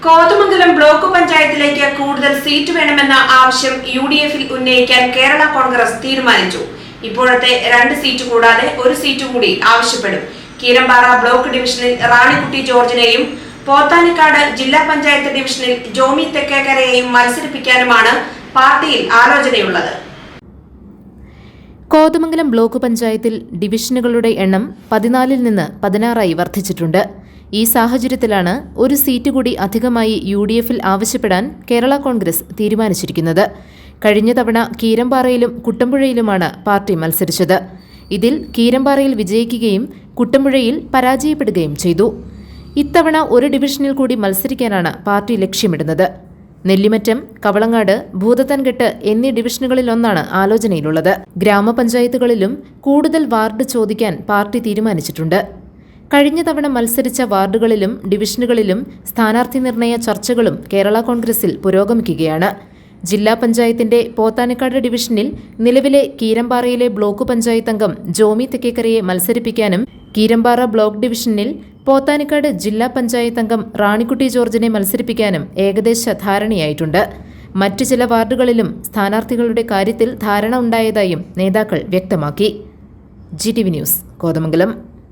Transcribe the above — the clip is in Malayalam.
കോതമംഗലം ബ്ലോക്ക് പഞ്ചായത്തിലേക്ക് കൂടുതൽ സീറ്റ് വേണമെന്ന ആവശ്യം UDF-ൽ ഉന്നയിക്കാൻ കേരള കോൺഗ്രസ് തീരുമാനിച്ചു. ഇപ്പോഴത്തെ 2 സീറ്റ് കൂടാതെ 1 സീറ്റ് കൂടി ആവശ്യപ്പെടും. കീരമ്പാറ ബ്ലോക്ക് ഡിവിഷനിൽ റാണിക്കുട്ടി ജോർജിനെയും പോത്താനിക്കാട് ജില്ലാ പഞ്ചായത്ത് ഡിവിഷനിൽ ജോമി തെക്കേക്കരയെയും മത്സരിപ്പിക്കാനുമാണ് പാർട്ടിയിൽ ആലോചനയുള്ളത്. കോതമംഗലം ബ്ലോക്ക് പഞ്ചായത്തിൽ ഡിവിഷനുകളുടെ എണ്ണം 14-ൽ നിന്ന് 16 വർദ്ധിച്ചിട്ടുണ്ട്. ഈ സാഹചര്യത്തിലാണ് 1 സീറ്റ് കൂടി അധികമായി UDF-ൽ ആവശ്യപ്പെടാൻ കേരള കോൺഗ്രസ് തീരുമാനിച്ചിരിക്കുന്നത്. കഴിഞ്ഞ തവണ കീരമ്പാറയിലും കുട്ടമ്പുഴയിലുമാണ് പാർട്ടി മത്സരിച്ചത്. ഇതിൽ കീരമ്പാറയിൽ വിജയിക്കുകയും കുട്ടമ്പുഴയിൽ പരാജയപ്പെടുകയും ചെയ്തു. ഇത്തവണ 1 ഡിവിഷനിൽ കൂടി മത്സരിക്കാനാണ് പാർട്ടി ലക്ഷ്യമിടുന്നത്. നെല്ലിമറ്റം, കവളങ്ങാട്, ഭൂതത്താൻകെട്ട് എന്നീ ഡിവിഷനുകളിലൊന്നാണ് ആലോചനയിലുള്ളത്. ഗ്രാമപഞ്ചായത്തുകളിലും കൂടുതൽ വാർഡ് ചോദിക്കാൻ പാർട്ടി തീരുമാനിച്ചിട്ടുണ്ട്. കഴിഞ്ഞ തവണ മത്സരിച്ച വാർഡുകളിലും ഡിവിഷനുകളിലും സ്ഥാനാർത്ഥി നിർണയ ചർച്ചകളും കേരള കോൺഗ്രസിൽ പുരോഗമിക്കുകയാണ്. ജില്ലാ പഞ്ചായത്തിന്റെ പോത്താനിക്കാട് ഡിവിഷനിൽ നിലവിലെ കീരമ്പാറയിലെ ബ്ലോക്ക് പഞ്ചായത്ത് അംഗം ജോമി തെക്കേക്കരയെ മത്സരിപ്പിക്കാനും കീരമ്പാറ ബ്ലോക്ക് ഡിവിഷനിൽ പോത്താനിക്കാട് ജില്ലാ പഞ്ചായത്ത് അംഗം റാണിക്കുട്ടി ജോർജിനെ മത്സരിപ്പിക്കാനും ഏകദേശ ധാരണയായിട്ടുണ്ട്. മറ്റ് ചില വാർഡുകളിലും സ്ഥാനാർത്ഥികളുടെ കാര്യത്തിൽ ധാരണ ഉണ്ടായതായും നേതാക്കൾ വ്യക്തമാക്കി. GTV news, Kothamangalam.